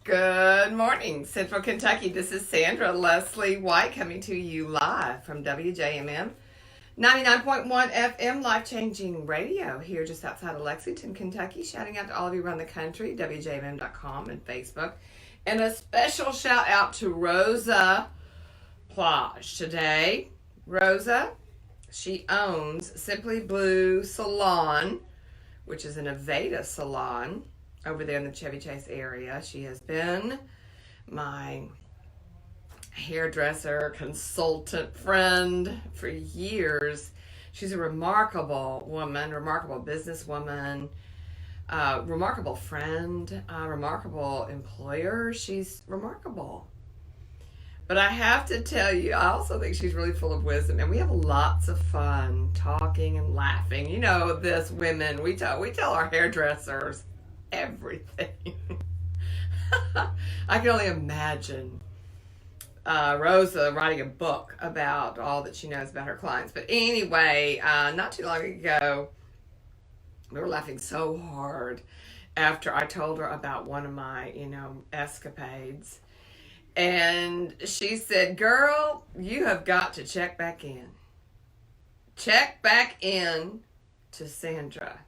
Good morning, Central Kentucky. This is Sandra Leslie White coming to you live from WJMM 99.1 FM, life-changing radio here just outside of Lexington, Kentucky. Shouting out to all of you around the country, WJMM.com and Facebook. And a special shout out to Rosa Plage today. Rosa, she owns Simply Blue Salon, which is an Aveda salon over there in the Chevy Chase area. She has been my hairdresser, consultant, friend for years. She's a remarkable woman, remarkable businesswoman, remarkable friend, remarkable employer. She's remarkable. But I have to tell you, I also think she's really full of wisdom, and we have lots of fun talking and laughing. You know, this women, we tell our hairdressers everything. I can only imagine Rosa writing a book about all that she knows about her clients. But anyway, not too long ago, we were laughing so hard after I told her about one of my, escapades. And she said, "Girl, you have got to check back in. Check back in to Sandra.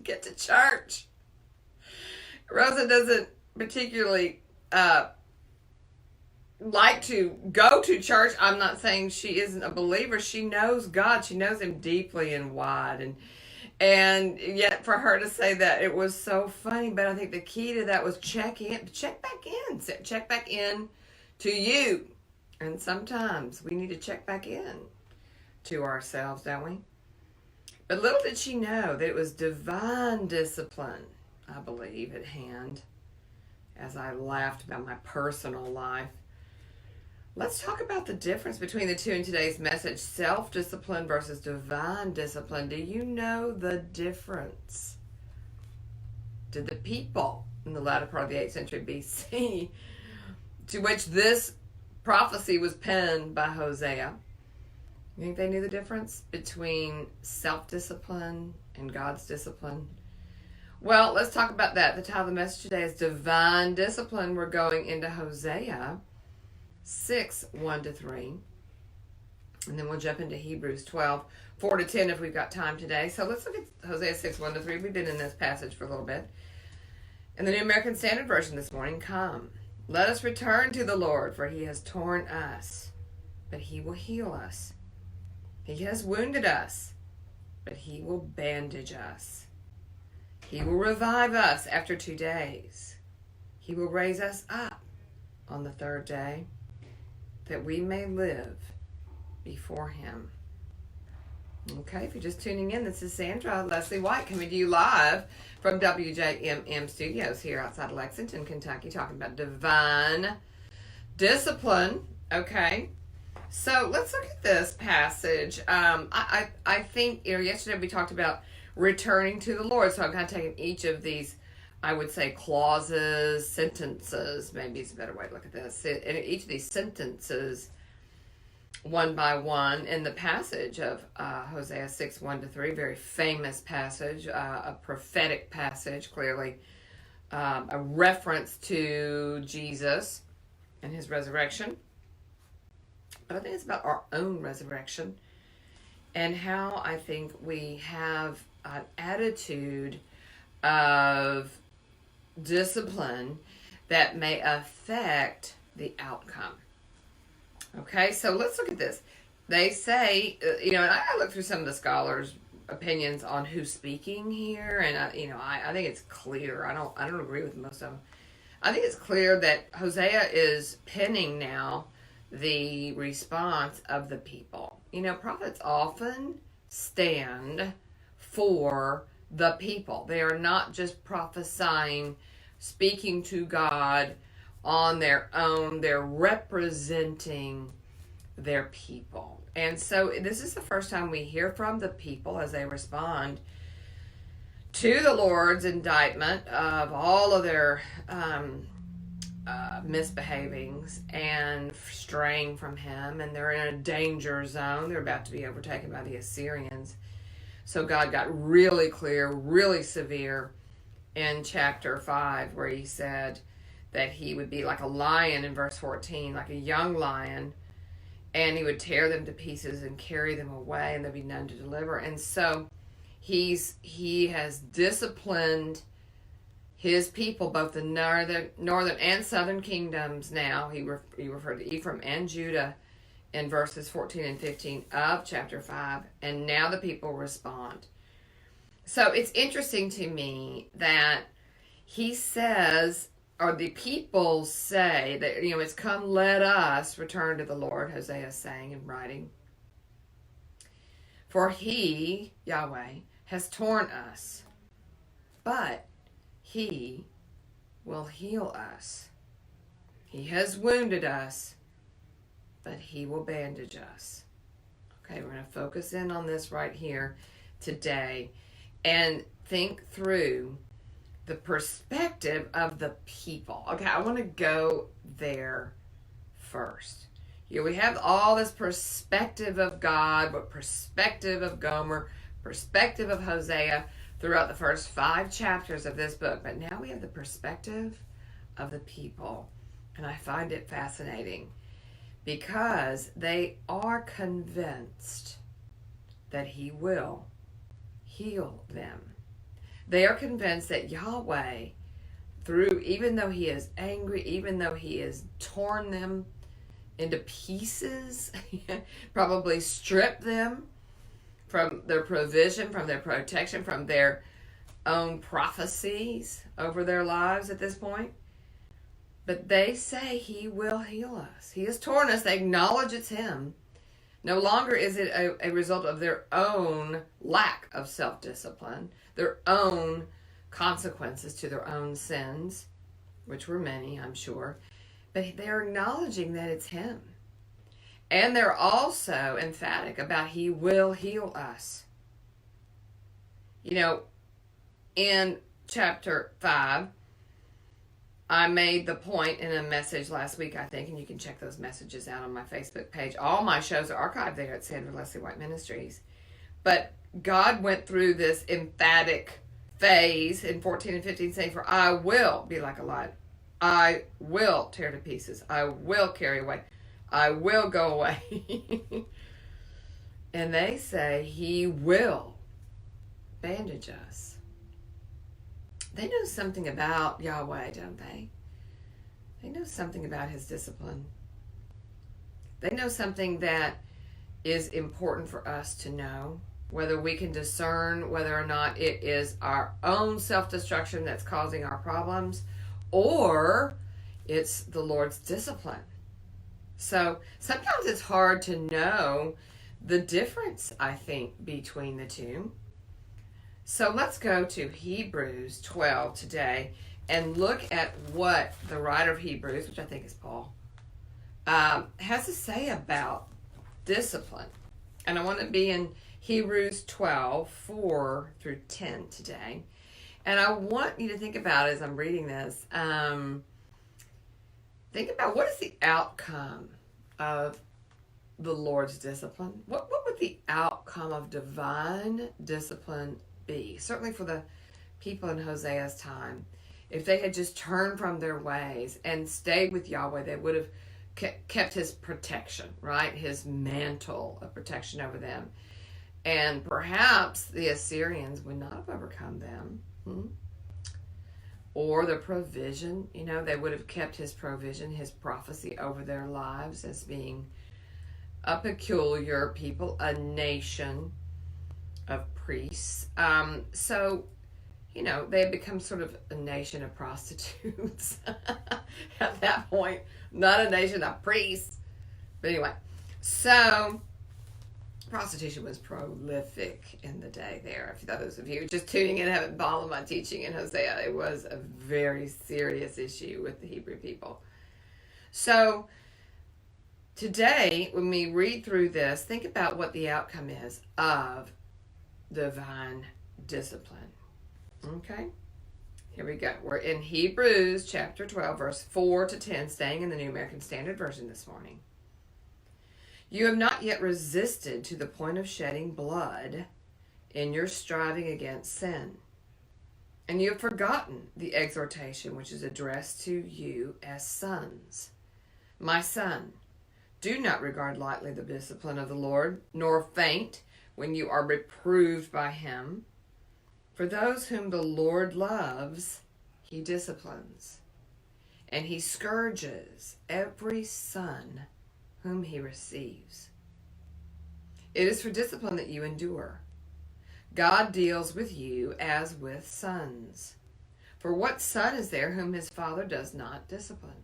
Get to church." Rosa doesn't particularly like to go to church. I'm not saying she isn't a believer. She knows God. She knows Him deeply and wide. And yet for her to say that, it was so funny. But I think the key to that was check back in to you. And sometimes we need to check back in to ourselves, don't we? But little did she know that it was divine discipline, I believe, at hand, as I laughed about my personal life. Let's talk about the difference between the two in today's message, self-discipline versus divine discipline. Do you know the difference? Did the people in the latter part of the 8th century BC, to which this prophecy was penned by Hosea, you think they knew the difference between self-discipline and God's discipline? Well, let's talk about that. The title of the message today is Divine Discipline. We're going into Hosea 6, 1-3. And then we'll jump into Hebrews 12, 4-10 if we've got time today. So let's look at Hosea 6, 1-3. We've been in this passage for a little bit. In the New American Standard Version this morning, "Come, let us return to the Lord, for He has torn us, but He will heal us. He has wounded us, but He will bandage us. He will revive us after 2 days. He will raise us up on the 3rd day, that we may live before Him." Okay, if you're just tuning in, this is Sandra Leslie White coming to you live from WJMM Studios here outside of Lexington, Kentucky, talking about divine discipline. Okay, so let's look at this passage. I think, yesterday we talked about returning to the Lord, so I'm kind of taking each of these, I would say, clauses, sentences, maybe it's a better way to look at this, in each of these sentences one by one in the passage of Hosea 6, 1-3, very famous passage, a prophetic passage, clearly a reference to Jesus and His resurrection. But I think it's about our own resurrection and how I think we have an attitude of discipline that may affect the outcome. Okay, so let's look at this. They say, and I look through some of the scholars' opinions on who's speaking here, and I think it's clear. I don't agree with most of them. I think it's clear that Hosea is penning now the response of the people. Prophets often stand for the people. They are not just prophesying, speaking to God on their own. They're representing their people. And so this is the first time we hear from the people as they respond to the Lord's indictment of all of their misbehavings and straying from Him. And they're in a danger zone. They're about to be overtaken by the Assyrians. So God got really clear, really severe in chapter 5, where He said that he would be like a lion in verse 14, like a young lion, and he would tear them to pieces and carry them away, and there'd be none to deliver. And so he has disciplined his people, both the northern and southern kingdoms. Now he referred to Ephraim and Judah in verses 14 and 15 of chapter 5, and now the people respond. So it's interesting to me that he says, or the people say that, it's come, let us return to the Lord, Hosea is saying and writing. For he, Yahweh, has torn us, but he will heal us. He has wounded us, but he will bandage us. Okay, we're going to focus in on this right here today and think through the perspective of the people. Okay, I want to go there first. Here we have all this perspective of God, but perspective of Gomer, perspective of Hosea throughout the first 5 chapters of this book. But now we have the perspective of the people. And I find it fascinating because they are convinced that he will heal them. They are convinced that Yahweh, even though he is angry, even though he has torn them into pieces, probably stripped them from their provision, from their protection, from their own prophecies over their lives at this point. But they say he will heal us. He has torn us. They acknowledge it's him. No longer is it a result of their own lack of self-discipline, their own consequences to their own sins, which were many, I'm sure. But they're acknowledging that it's him. And they're also emphatic about he will heal us. In chapter 5, I made the point in a message last week, I think, and you can check those messages out on my Facebook page. All my shows are archived there at Sandra Leslie White Ministries. But God went through this emphatic phase in 14 and 15 saying, for I will be like a lion. I will tear to pieces. I will carry away. I will go away. And they say he will bandage us. They know something about Yahweh, don't they? They know something about his discipline. They know something that is important for us to know, whether we can discern whether or not it is our own self-destruction that's causing our problems, or it's the Lord's discipline. So sometimes it's hard to know the difference, I think, between the two. So let's go to Hebrews 12 today and look at what the writer of Hebrews, which I think is Paul, has to say about discipline. And I want to be in Hebrews 12, 4 through 10 today. And I want you to think about, as I'm reading this, think about what is the outcome of the Lord's discipline? What would the outcome of divine discipline be? Certainly for the people in Hosea's time. If they had just turned from their ways and stayed with Yahweh, they would have kept his protection, right? His mantle of protection over them. And perhaps the Assyrians would not have overcome them. Or the provision, they would have kept his provision, his prophecy over their lives as being a peculiar people, a nation of priests. So, they had become sort of a nation of prostitutes at that point. Not a nation of priests. But anyway, so prostitution was prolific in the day there. For those of you just tuning in and haven't followed my teaching in Hosea, it was a very serious issue with the Hebrew people. So today, when we read through this, think about what the outcome is of divine discipline. Okay? Here we go. We're in Hebrews chapter 12, verse 4 to 10, staying in the New American Standard Version this morning. You have not yet resisted to the point of shedding blood in your striving against sin. And you have forgotten the exhortation which is addressed to you as sons. My son, do not regard lightly the discipline of the Lord, nor faint when you are reproved by him. For those whom the Lord loves, he disciplines, and he scourges every son whom he receives. It is for discipline that you endure. God deals with you as with sons. For what son is there whom his father does not discipline?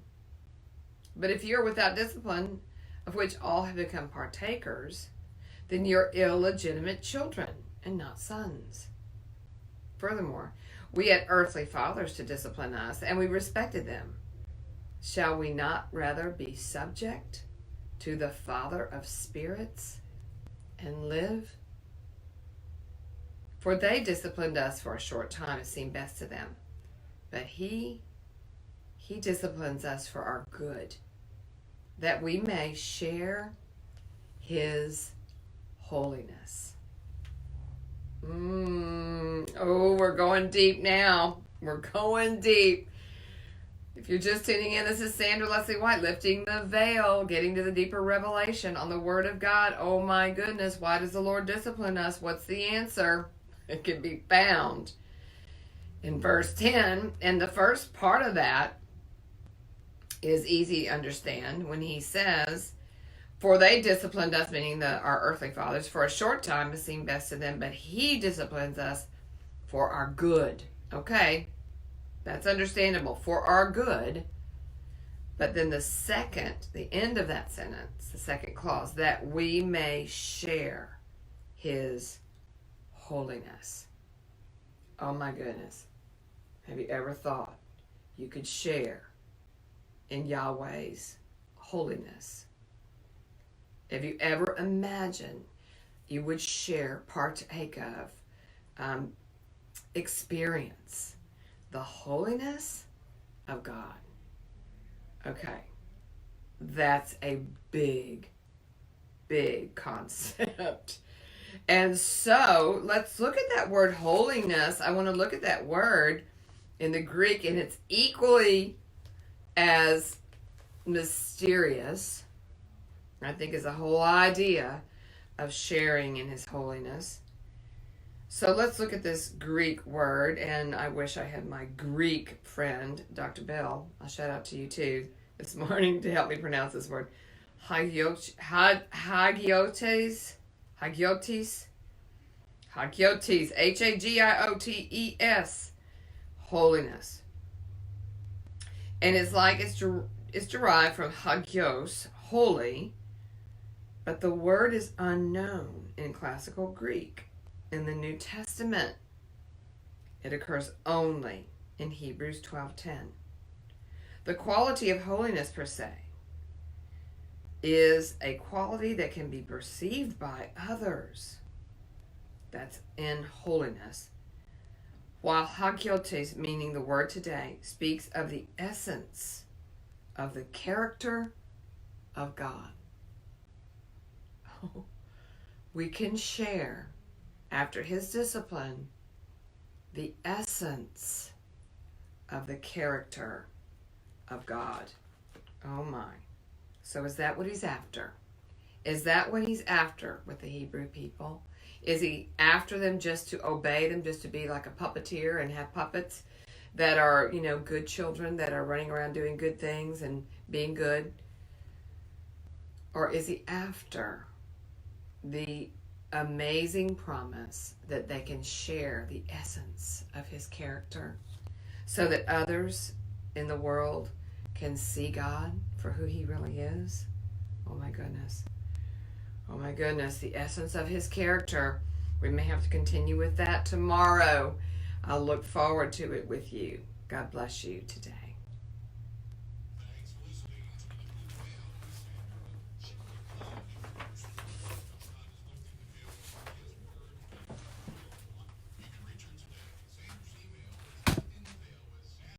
But if you are without discipline, of which all have become partakers, then you're illegitimate children and not sons. Furthermore, we had earthly fathers to discipline us, and we respected them. Shall we not rather be subject to the Father of spirits and live? For they disciplined us for a short time, it seemed best to them. But he disciplines us for our good, that we may share his holiness. Oh, we're going deep now. We're going deep. If you're just tuning in, this is Sandra Leslie White, lifting the veil, getting to the deeper revelation on the Word of God. Oh my goodness, why does the Lord discipline us? What's the answer? It can be found in verse 10. And the first part of that is easy to understand when he says, for they disciplined us, meaning our earthly fathers, for a short time it seemed best to them, but he disciplines us for our good. Okay, that's understandable, for our good. But then the end of that sentence, the second clause, that we may share his holiness. Oh my goodness. Have you ever thought you could share in Yahweh's holiness? Have you ever imagined you would share, partake of, experience the holiness of God? Okay, that's a big, big concept. And so let's look at that word holiness. I want to look at that word in the Greek, and it's equally as mysterious, I think, is the whole idea of sharing in his holiness. So let's look at this Greek word, and I wish I had my Greek friend, Dr. Bell. I'll shout out to you too this morning to help me pronounce this word. Hagiotes, Hagiotes, holiness. And it's like it's derived from hagios, holy, but the word is unknown in classical Greek. In the New Testament, it occurs only in Hebrews 12:10. The quality of holiness per se is a quality that can be perceived by others. That's in holiness. While hagiotes, meaning the word today, speaks of the essence of the character of God. Oh, we can share, after his discipline, the essence of the character of God. Oh my. So is that what he's after? Is that what he's after with the Hebrew people? Is he after them just to obey them, just to be like a puppeteer and have puppets that are, good children that are running around doing good things and being good? Or is he after the amazing promise that they can share the essence of his character so that others in the world can see God for who he really is? Oh my goodness. Oh my goodness, the essence of his character. We may have to continue with that tomorrow. I'll look forward to it with you. God bless you today.